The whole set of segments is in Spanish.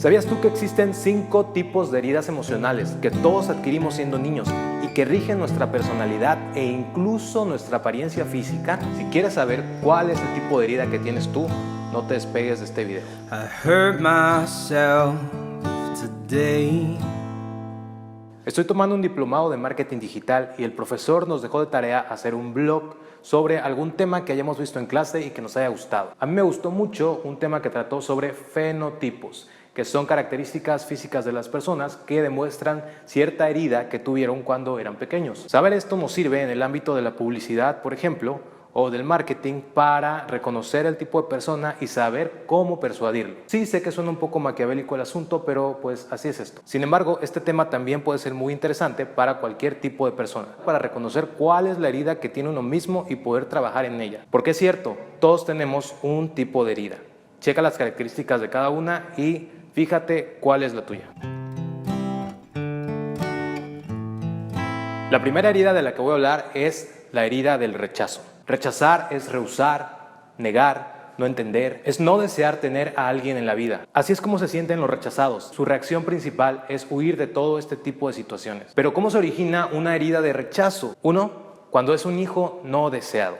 ¿Sabías tú que existen 5 tipos de heridas emocionales que todos adquirimos siendo niños y que rigen nuestra personalidad e incluso nuestra apariencia física? Si quieres saber cuál es el tipo de herida que tienes tú, no te despegues de este video. I hurt myself today. Estoy tomando un diplomado de marketing digital y el profesor nos dejó de tarea hacer un blog sobre algún tema que hayamos visto en clase y que nos haya gustado. A mí me gustó mucho un tema que trató sobre fenotipos, que son características físicas de las personas que demuestran cierta herida que tuvieron cuando eran pequeños. Saber esto nos sirve en el ámbito de la publicidad, por ejemplo, o del marketing, para reconocer el tipo de persona y saber cómo persuadirlo. Sí, sé que suena un poco maquiavélico el asunto, pero pues así es esto. Sin embargo, este tema también puede ser muy interesante para cualquier tipo de persona, para reconocer cuál es la herida que tiene uno mismo y poder trabajar en ella. Porque es cierto, todos tenemos un tipo de herida. Checa las características de cada una y fíjate cuál es la tuya. La primera herida de la que voy a hablar es la herida del rechazo. Rechazar es rehusar, negar, no entender, es no desear tener a alguien en la vida. Así es como se sienten los rechazados. Su reacción principal es huir de todo este tipo de situaciones. Pero ¿cómo se origina una herida de rechazo? 1. Cuando es un hijo no deseado.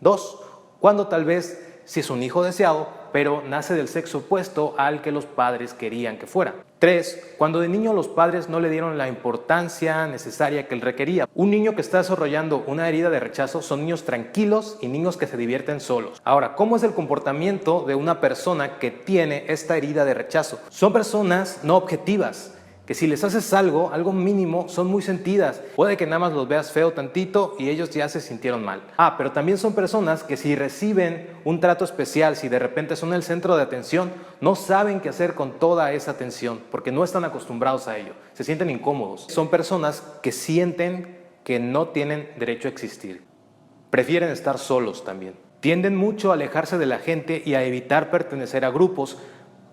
2. Cuando tal vez sí es un hijo deseado, pero nace del sexo opuesto al que los padres querían que fuera. 3. Cuando de niño los padres no le dieron la importancia necesaria que él requería. Un niño que está desarrollando una herida de rechazo son niños tranquilos y niños que se divierten solos. Ahora, ¿cómo es el comportamiento de una persona que tiene esta herida de rechazo? Son personas no objetivas, que si les haces algo mínimo, son muy sentidas. Puede que nada más los veas feo tantito y ellos ya se sintieron mal. Pero también son personas que si reciben un trato especial, si de repente son el centro de atención, no saben qué hacer con toda esa atención porque no están acostumbrados a ello. Se sienten incómodos. Son personas que sienten que no tienen derecho a existir. Prefieren estar solos también. Tienden mucho a alejarse de la gente y a evitar pertenecer a grupos,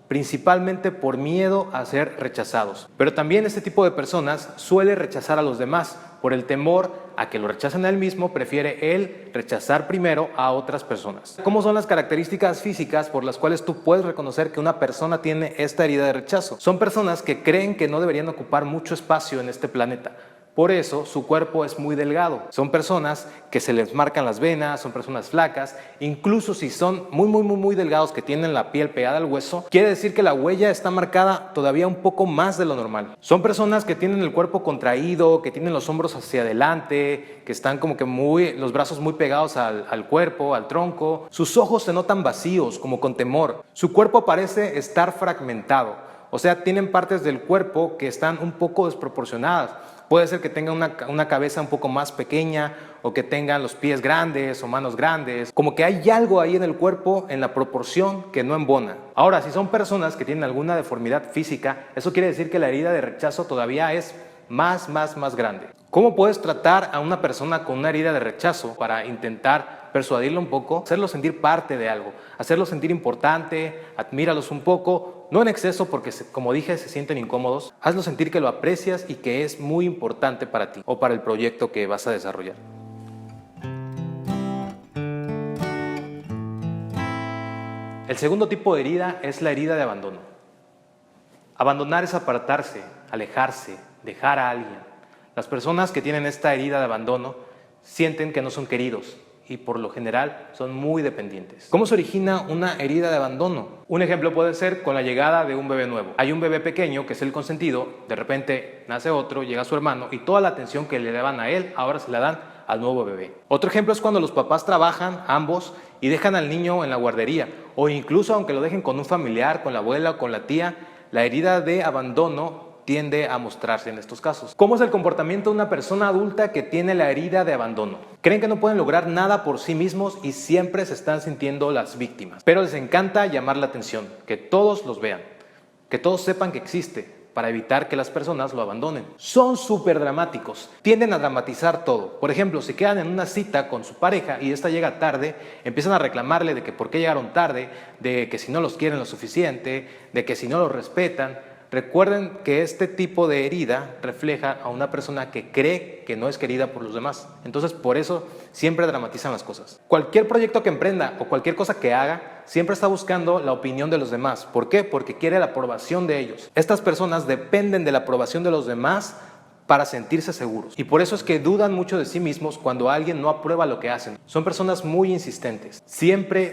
principalmente por miedo a ser rechazados. Pero también este tipo de personas suele rechazar a los demás. Por el temor a que lo rechacen a él mismo, prefiere él rechazar primero a otras personas. ¿Cómo son las características físicas por las cuales tú puedes reconocer que una persona tiene esta herida de rechazo? Son personas que creen que no deberían ocupar mucho espacio en este planeta. Por eso su cuerpo es muy delgado. Son personas que se les marcan las venas, son personas flacas. Incluso si son muy delgados, que tienen la piel pegada al hueso, quiere decir que la huella está marcada todavía un poco más de lo normal. Son personas que tienen el cuerpo contraído, que tienen los hombros hacia adelante, que están como que los brazos muy pegados al cuerpo, al tronco. Sus ojos se notan vacíos, como con temor. Su cuerpo parece estar fragmentado. O sea, tienen partes del cuerpo que están un poco desproporcionadas. Puede ser que tengan una cabeza un poco más pequeña o que tengan los pies grandes o manos grandes. Como que hay algo ahí en el cuerpo, en la proporción, que no embona. Ahora, si son personas que tienen alguna deformidad física, eso quiere decir que la herida de rechazo todavía es más grande. ¿Cómo puedes tratar a una persona con una herida de rechazo para intentar persuadirlo un poco? Hacerlo sentir parte de algo, hacerlo sentir importante, admíralos un poco, no en exceso porque, como dije, se sienten incómodos. Hazlo sentir que lo aprecias y que es muy importante para ti o para el proyecto que vas a desarrollar. El segundo tipo de herida es la herida de abandono. Abandonar es apartarse, alejarse, dejar a alguien. Las personas que tienen esta herida de abandono sienten que no son queridos y por lo general son muy dependientes. ¿Cómo se origina una herida de abandono? Un ejemplo puede ser con la llegada de un bebé nuevo. Hay un bebé pequeño que es el consentido, de repente nace otro, llega su hermano y toda la atención que le daban a él ahora se la dan al nuevo bebé. Otro ejemplo es cuando los papás trabajan, ambos, y dejan al niño en la guardería, o incluso aunque lo dejen con un familiar, con la abuela o con la tía, la herida de abandono tiende a mostrarse en estos casos. ¿Cómo es el comportamiento de una persona adulta que tiene la herida de abandono? Creen que no pueden lograr nada por sí mismos y siempre se están sintiendo las víctimas. Pero les encanta llamar la atención, que todos los vean, que todos sepan que existe, para evitar que las personas lo abandonen. Son súper dramáticos, tienden a dramatizar todo. Por ejemplo, si quedan en una cita con su pareja y esta llega tarde, empiezan a reclamarle de que por qué llegaron tarde, de que si no los quieren lo suficiente, de que si no los respetan. Recuerden que este tipo de herida refleja a una persona que cree que no es querida por los demás. Entonces, por eso siempre dramatizan las cosas. Cualquier proyecto que emprenda o cualquier cosa que haga, siempre está buscando la opinión de los demás. ¿Por qué? Porque quiere la aprobación de ellos. Estas personas dependen de la aprobación de los demás para sentirse seguros. Y por eso es que dudan mucho de sí mismos cuando alguien no aprueba lo que hacen. Son personas muy insistentes. Siempre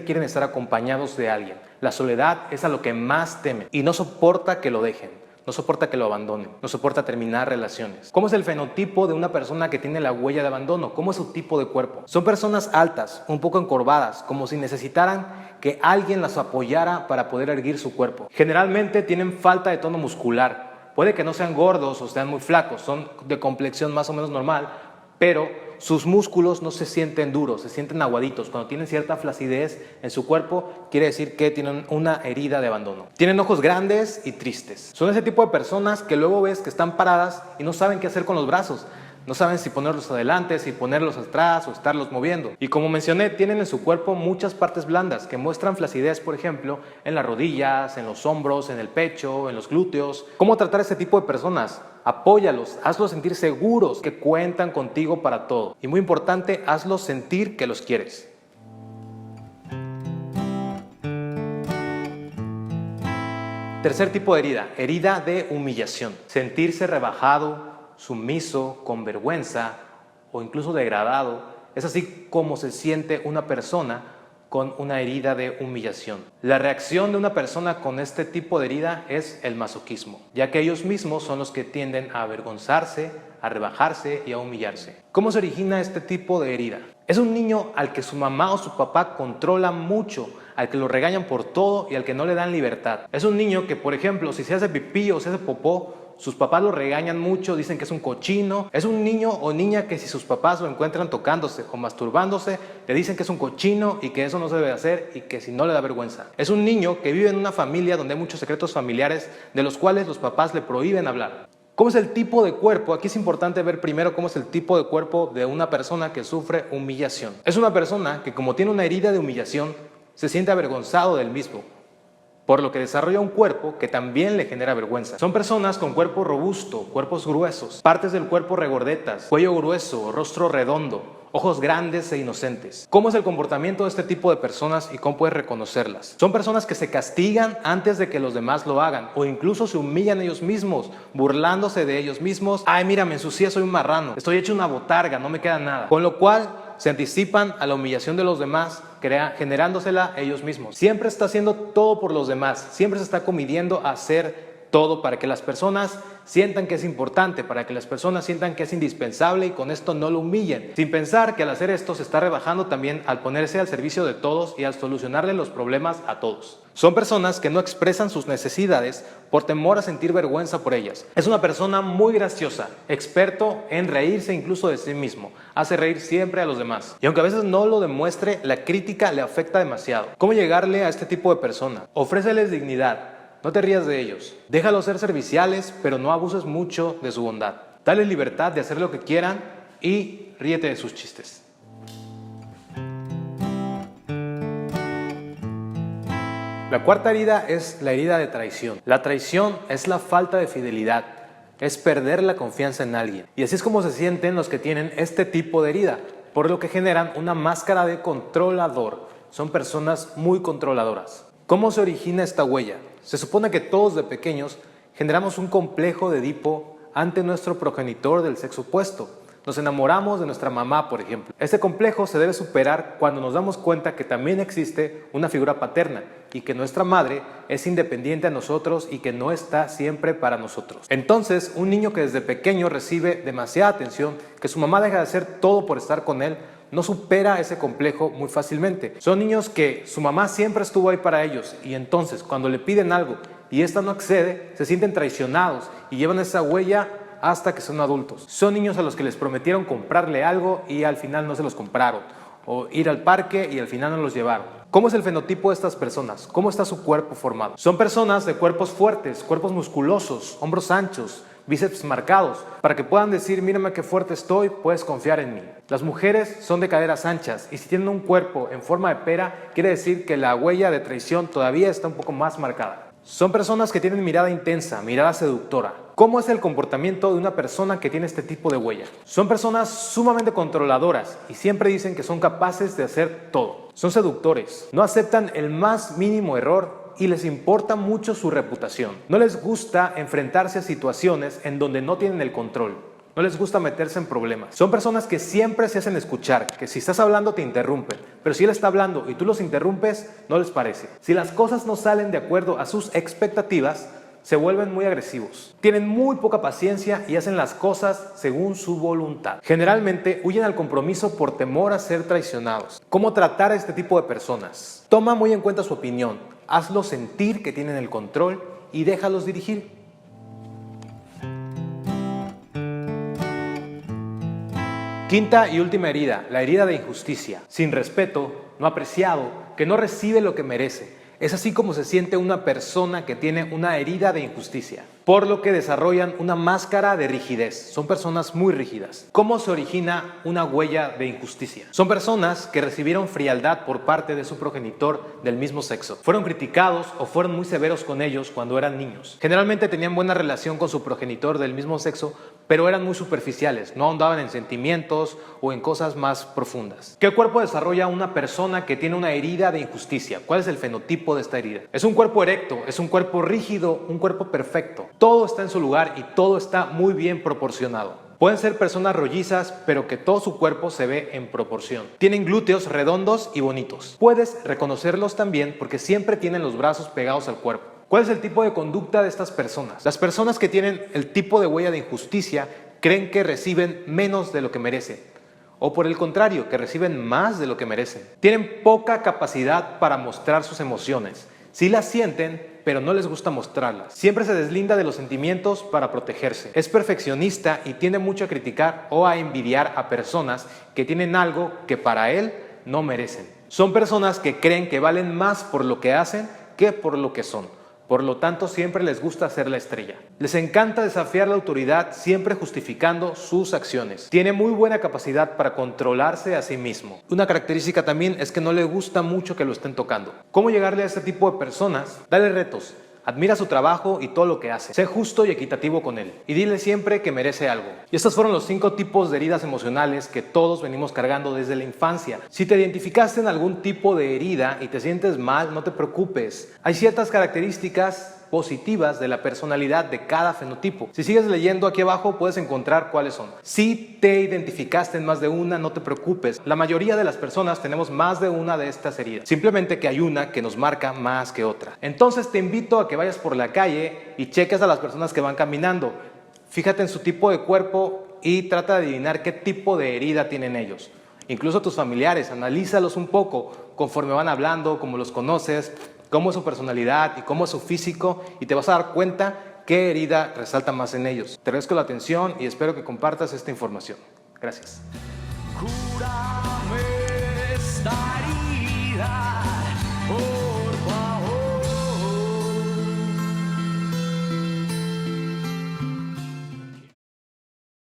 quieren estar acompañados de alguien. La soledad es a lo que más temen y no soporta que lo dejen. No soporta que lo abandonen, no soporta terminar relaciones. ¿Cómo es el fenotipo de una persona que tiene la huella de abandono? ¿Cómo es su tipo de cuerpo? Son personas altas, un poco encorvadas, como si necesitaran que alguien las apoyara para poder erguir su cuerpo. Generalmente tienen falta de tono muscular. Puede que no sean gordos o sean muy flacos, son de complexión más o menos normal, pero sus músculos no se sienten duros, se sienten aguaditos. Cuando tienen cierta flacidez en su cuerpo, quiere decir que tienen una herida de abandono. Tienen ojos grandes y tristes. Son ese tipo de personas que luego ves que están paradas y no saben qué hacer con los brazos. No saben si ponerlos adelante, si ponerlos atrás o estarlos moviendo. Y como mencioné, tienen en su cuerpo muchas partes blandas que muestran flacidez, por ejemplo, en las rodillas, en los hombros, en el pecho, en los glúteos. ¿Cómo tratar a este tipo de personas? Apóyalos, hazlos sentir seguros que cuentan contigo para todo. Y muy importante, hazlos sentir que los quieres. Tercer tipo de herida, herida de humillación. Sentirse rebajado, sumiso, con vergüenza o incluso degradado. Es así como se siente una persona con una herida de humillación. La reacción de una persona con este tipo de herida es el masoquismo, ya que ellos mismos son los que tienden a avergonzarse, a rebajarse y a humillarse. ¿Cómo se origina este tipo de herida? Es un niño al que su mamá o su papá controla mucho, al que lo regañan por todo y al que no le dan libertad. Es un niño que, por ejemplo, si se hace pipí o se hace popó, sus papás lo regañan mucho, dicen que es un cochino. Es un niño o niña que si sus papás lo encuentran tocándose o masturbándose, le dicen que es un cochino y que eso no se debe hacer y que si no le da vergüenza. Es un niño que vive en una familia donde hay muchos secretos familiares de los cuales los papás le prohíben hablar. ¿Cómo es el tipo de cuerpo? Aquí es importante ver primero cómo es el tipo de cuerpo de una persona que sufre humillación. Es una persona que, como tiene una herida de humillación, se siente avergonzado del mismo, por lo que desarrolla un cuerpo que también le genera vergüenza. Son personas con cuerpo robusto, cuerpos gruesos, partes del cuerpo regordetas, cuello grueso, rostro redondo, ojos grandes e inocentes. ¿Cómo es el comportamiento de este tipo de personas y cómo puedes reconocerlas? Son personas que se castigan antes de que los demás lo hagan o incluso se humillan ellos mismos, burlándose de ellos mismos. Ay, mira, me ensucié, soy un marrano, estoy hecho una botarga, no me queda nada. Con lo cual se anticipan a la humillación de los demás, generándosela ellos mismos. Siempre está haciendo todo por los demás, siempre se está comidiendo a hacer todo para que las personas sientan que es importante, para que las personas sientan que es indispensable y con esto no lo humillen, sin pensar que al hacer esto se está rebajando también al ponerse al servicio de todos y al solucionarle los problemas a todos. Son personas que no expresan sus necesidades por temor a sentir vergüenza por ellas. Es una persona muy graciosa, experto en reírse incluso de sí mismo, hace reír siempre a los demás. Y aunque a veces no lo demuestre, la crítica le afecta demasiado. ¿Cómo llegarle a este tipo de persona? Ofréceles dignidad. No te rías de ellos. Déjalos ser serviciales, pero no abuses mucho de su bondad. Dale libertad de hacer lo que quieran y ríete de sus chistes. La cuarta herida es la herida de traición. La traición es la falta de fidelidad, es perder la confianza en alguien. Y así es como se sienten los que tienen este tipo de herida, por lo que generan una máscara de controlador. Son personas muy controladoras. ¿Cómo se origina esta huella? Se supone que todos de pequeños generamos un complejo de Edipo ante nuestro progenitor del sexo opuesto. Nos enamoramos de nuestra mamá, por ejemplo. Este complejo se debe superar cuando nos damos cuenta que también existe una figura paterna y que nuestra madre es independiente a nosotros y que no está siempre para nosotros. Entonces, un niño que desde pequeño recibe demasiada atención, que su mamá deja de hacer todo por estar con él, no supera ese complejo muy fácilmente. Son niños que su mamá siempre estuvo ahí para ellos y entonces cuando le piden algo y ésta no accede, se sienten traicionados y llevan esa huella hasta que son adultos. Son niños a los que les prometieron comprarle algo y al final no se los compraron, o ir al parque y al final no los llevaron. ¿Cómo es el fenotipo de estas personas? ¿Cómo está su cuerpo formado? Son personas de cuerpos fuertes, cuerpos musculosos, hombros anchos, bíceps marcados, para que puedan decir, mírame qué fuerte estoy, puedes confiar en mí. Las mujeres son de caderas anchas y si tienen un cuerpo en forma de pera, quiere decir que la huella de traición todavía está un poco más marcada. Son personas que tienen mirada intensa, mirada seductora. ¿Cómo es el comportamiento de una persona que tiene este tipo de huella? Son personas sumamente controladoras y siempre dicen que son capaces de hacer todo. Son seductores, no aceptan el más mínimo error y les importa mucho su reputación. No les gusta enfrentarse a situaciones en donde no tienen el control. No les gusta meterse en problemas. Son personas que siempre se hacen escuchar, que si estás hablando te interrumpen, pero si él está hablando y tú los interrumpes, no les parece. Si las cosas no salen de acuerdo a sus expectativas, se vuelven muy agresivos. Tienen muy poca paciencia y hacen las cosas según su voluntad. Generalmente huyen al compromiso por temor a ser traicionados. ¿Cómo tratar a este tipo de personas? Toma muy en cuenta su opinión, hazlos sentir que tienen el control y déjalos dirigir. Quinta y última herida, la herida de injusticia. Sin respeto, no apreciado, que no recibe lo que merece. Es así como se siente una persona que tiene una herida de injusticia, por lo que desarrollan una máscara de rigidez. Son personas muy rígidas. ¿Cómo se origina una huella de injusticia? Son personas que recibieron frialdad por parte de su progenitor del mismo sexo. Fueron criticados o fueron muy severos con ellos cuando eran niños. Generalmente tenían buena relación con su progenitor del mismo sexo, pero eran muy superficiales, no ahondaban en sentimientos o en cosas más profundas. ¿Qué cuerpo desarrolla una persona que tiene una herida de injusticia? ¿Cuál es el fenotipo de esta herida? Es un cuerpo erecto, es un cuerpo rígido, un cuerpo perfecto. Todo está en su lugar y todo está muy bien proporcionado. Pueden ser personas rollizas, pero que todo su cuerpo se ve en proporción. Tienen glúteos redondos y bonitos. Puedes reconocerlos también porque siempre tienen los brazos pegados al cuerpo. ¿Cuál es el tipo de conducta de estas personas? Las personas que tienen el tipo de huella de injusticia creen que reciben menos de lo que merecen. O por el contrario, que reciben más de lo que merecen. Tienen poca capacidad para mostrar sus emociones. Sí las sienten, pero no les gusta mostrarlas. Siempre se deslinda de los sentimientos para protegerse. Es perfeccionista y tiende mucho a criticar o a envidiar a personas que tienen algo que para él no merecen. Son personas que creen que valen más por lo que hacen que por lo que son. Por lo tanto, siempre les gusta ser la estrella. Les encanta desafiar la autoridad, siempre justificando sus acciones. Tiene muy buena capacidad para controlarse a sí mismo. Una característica también es que no le gusta mucho que lo estén tocando. ¿Cómo llegarle a este tipo de personas? Dale retos. Admira su trabajo y todo lo que hace. Sé justo y equitativo con él. Y dile siempre que merece algo. Y estos fueron los 5 tipos de heridas emocionales que todos venimos cargando desde la infancia. Si te identificaste en algún tipo de herida y te sientes mal, no te preocupes. Hay ciertas características positivas de la personalidad de cada fenotipo. Si sigues leyendo aquí abajo puedes encontrar cuáles son. Si te identificaste en más de una, no te preocupes. La mayoría de las personas tenemos más de una de estas heridas. Simplemente que hay una que nos marca más que otra. Entonces te invito a que vayas por la calle y cheques a las personas que van caminando. Fíjate en su tipo de cuerpo y trata de adivinar qué tipo de herida tienen ellos. Incluso tus familiares, analízalos un poco conforme van hablando, cómo los conoces, cómo es su personalidad y cómo es su físico, y te vas a dar cuenta qué herida resalta más en ellos. Te agradezco la atención y espero que compartas esta información. Gracias. Cúrame esta herida, oh.